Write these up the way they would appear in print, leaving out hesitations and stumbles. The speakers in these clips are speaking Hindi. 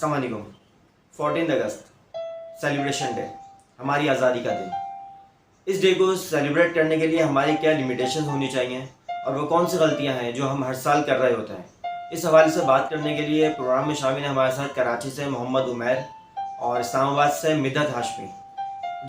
अस्सलाम वालेकुम। 14 अगस्त सेलिब्रेशन डे, हमारी आज़ादी का दिन। इस डे को सेलिब्रेट करने के लिए हमारी क्या लिमिटेशन होनी चाहिए और वो कौन सी गलतियां हैं जो हम हर साल कर रहे होते हैं, इस हवाले से बात करने के लिए प्रोग्राम में शामिल हैं हमारे साथ कराची से मोहम्मद उमैर और इस्लामाबाद से मिद्दत हाशमी।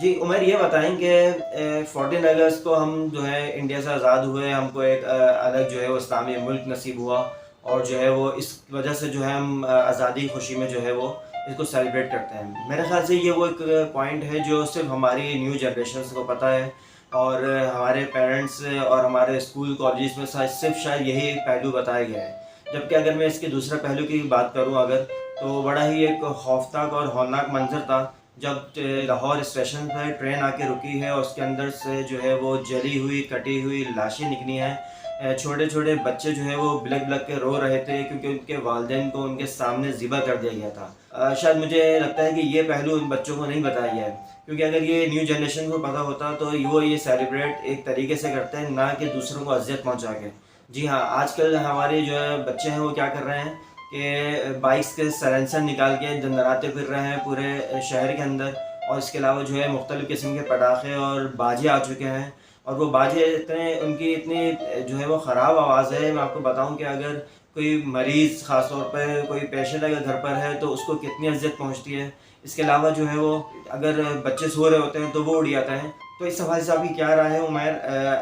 जी उमैर, ये बताएं कि 14 अगस्त को हम जो है इंडिया से आज़ाद हुए, हमको एक अलग जो है वो इस्लामी मुल्क नसीब हुआ और जो है वो इस वजह से जो है हम आज़ादी खुशी में जो है वो इसको सेलिब्रेट करते हैं। मेरे ख्याल से ये वो एक पॉइंट है जो सिर्फ हमारी न्यू जनरेशन को पता है और हमारे पेरेंट्स और हमारे स्कूल कॉलेज में सिर्फ शायद यही एक पहलू बताया गया है। जबकि अगर मैं इसके दूसरे पहलू की बात करूं अगर, तो बड़ा ही एक खौफनाक और हौलनाक मंजर था जब लाहौर स्टेशन पर ट्रेन आके रुकी है और उसके अंदर से जो है वो जली हुई कटी हुई लाशें निकली हैं। छोटे छोटे बच्चे जो है वो बिलक बिलक के रो रहे थे क्योंकि उनके वालिदैन को उनके सामने ज़िबा कर दिया गया था। शायद मुझे लगता है कि ये पहलू उन बच्चों को नहीं बताया गया है, क्योंकि अगर ये न्यू जनरेशन को पता होता तो वो ये सेलिब्रेट एक तरीके से करते हैं, ना कि दूसरों को अजियत पहुँचा के। जी हाँ, आजकल हमारे जो है बच्चे हैं वो क्या कर रहे हैं कि बाइक्स के साइलेंसर निकाल के दंदराते फिर रहे हैं पूरे शहर के अंदर, और इसके अलावा जो है मुख्तलिफ़ किस्म के पटाखे और बाजे आ चुके हैं। और वो बाजे इतने उनकी इतनी जो है वो ख़राब आवाज़ है, मैं आपको बताऊं कि अगर कोई मरीज़ ख़ास तौर पर कोई पेशेंट अगर घर पर है तो उसको कितनी अज़ियत पहुंचती है। इसके अलावा जो है वो अगर बच्चे सो रहे होते हैं तो वो उड़ जाता है। तो इस हवाले से आपकी क्या राय है उमैर?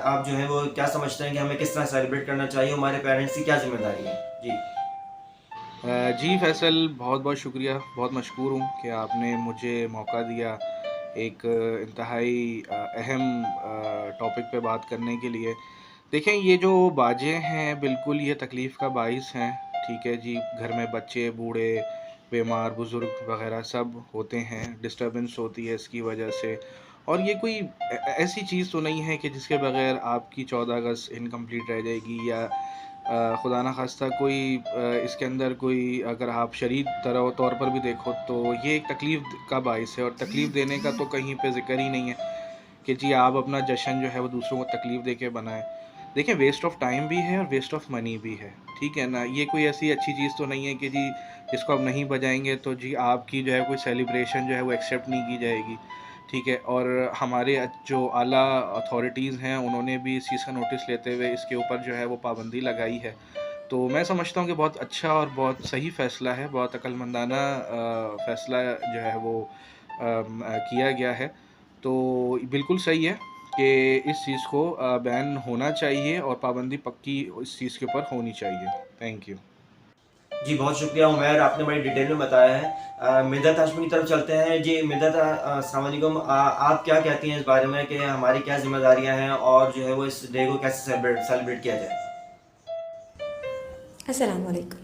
आप जो है वो क्या समझते हैं कि हमें किस तरह सेलिब्रेट करना चाहिए, हमारे पेरेंट्स की क्या जिम्मेदारी है? जी जी फैसल, बहुत बहुत शुक्रिया, बहुत मशकूर हूँ कि आपने मुझे मौका दिया एक इंतहाई अहम टॉपिक पे बात करने के लिए। देखें, ये जो बाजें हैं बिल्कुल ये तकलीफ़ का बाइस हैं। ठीक है जी, घर में बच्चे, बूढ़े, बीमार, बुज़ुर्ग वग़ैरह सब होते हैं, डिस्टर्बेंस होती है इसकी वजह से। और ये कोई ऐसी चीज़ तो नहीं है कि जिसके बग़ैर आपकी 14 अगस्त इनकम्प्लीट रह जाएगी, या खुदा न ख़ास्ता कोई इसके अंदर कोई, अगर आप शरीर तरह तौर पर भी देखो तो ये एक तकलीफ़ का बाइस है। और तकलीफ़ देने का तो कहीं पे ज़िक्र ही नहीं है कि जी आप अपना जश्न जो है वो दूसरों को तकलीफ़ दे के बनाएँ। देखिए, वेस्ट ऑफ टाइम भी है और वेस्ट ऑफ मनी भी है, ठीक है ना? ये कोई ऐसी अच्छी चीज़ तो नहीं है कि जी इसको आप नहीं बजाएँगे तो जी आपकी जो है कोई सेलिब्रेशन जो है वो एक्सेप्ट नहीं की जाएगी, ठीक है? और हमारे जो आला अथॉरिटीज़ हैं उन्होंने भी इस चीज़ का नोटिस लेते हुए इसके ऊपर जो है वो पाबंदी लगाई है। तो मैं समझता हूँ कि बहुत अच्छा और बहुत सही फ़ैसला है, बहुत अक्लमंदाना फ़ैसला जो है वो किया गया है। तो बिल्कुल सही है कि इस चीज़ को बैन होना चाहिए और पाबंदी पक्की इस चीज़ के ऊपर होनी चाहिए। Thank you. जी, बहुत शुक्रिया उमैर, आपने बड़ी डिटेल में बताया है। मिद्दत हाशमी की तरफ चलते हैं। जी मिद्दत, अस्सलाम वालेकुम। आप क्या कहती हैं इस बारे में कि हमारी क्या जिम्मेदारियां हैं और जो है वो इस डे को कैसे सेलिब्रेट किया जाए? अस्सलाम वालेकुम।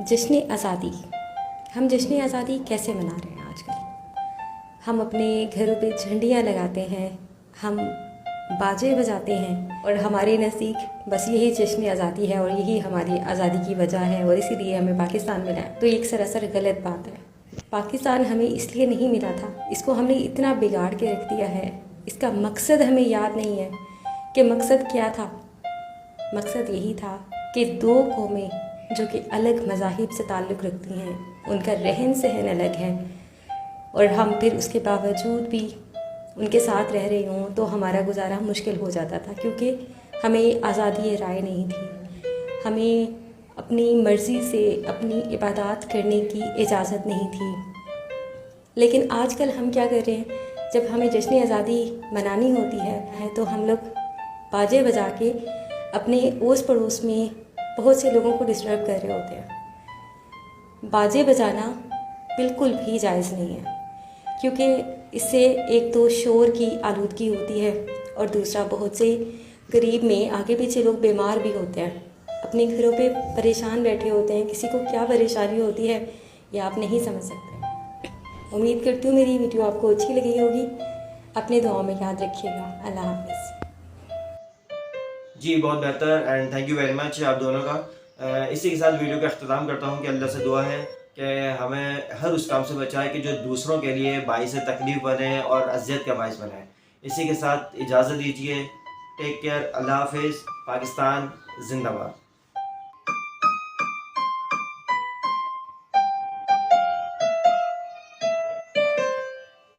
जश्न आज़ादी, हम जश्न आज़ादी कैसे मना रहे हैं आजकल? हम अपने घरों पे झंडियाँ लगाते हैं, हम बाजे बजाते हैं और हमारे नज़दीक बस यही जश्न आज़ादी है और यही हमारी आज़ादी की वजह है और इसीलिए हमें पाकिस्तान मिला है। तो एक सरासर गलत बात है। पाकिस्तान हमें इसलिए नहीं मिला था, इसको हमने इतना बिगाड़ के रख दिया है। इसका मकसद हमें याद नहीं है कि मकसद क्या था। मकसद यही था कि दो कौमें जो कि अलग मज़ाहिब से ताल्लुक़ रखती हैं, उनका रहन सहन अलग है और हम फिर उसके बावजूद भी उनके साथ रह रही हूँ तो हमारा गुजारा मुश्किल हो जाता था, क्योंकि हमें आज़ादी राय नहीं थी, हमें अपनी मर्ज़ी से अपनी इबादत करने की इजाज़त नहीं थी। लेकिन आजकल हम क्या कर रहे हैं, जब हमें जश्न आज़ादी मनानी होती है तो हम लोग बाजे बजा के अपने ओस पड़ोस में बहुत से लोगों को डिस्टर्ब कर रहे होते हैं। बाजे बजाना बिल्कुल भी जायज़ नहीं है, क्योंकि इससे एक तो शोर की आलूदगी होती है और दूसरा बहुत से गरीब में आगे पीछे लोग बीमार भी होते हैं, अपने घरों पे परेशान बैठे होते हैं। किसी को क्या परेशानी होती है ये आप नहीं समझ सकते। उम्मीद करती हूँ मेरी वीडियो आपको अच्छी लगी होगी। अपने दुआओं में याद रखिएगा। अल्लाह हाफ़िज़। जी बहुत बेहतर and thank you very much आप दोनों का। इसी के साथ वीडियो का अख्ताम करता हूँ कि अल्लाह से दुआ है कि हमें हर उस काम से बचाए कि जो दूसरों के लिए बाइस तकलीफ़ बने और अज़ियत का बाइस बने। इसी के साथ इजाज़त दीजिए। Take care. अल्लाह हाफ़िज़। पाकिस्तान जिंदाबाद।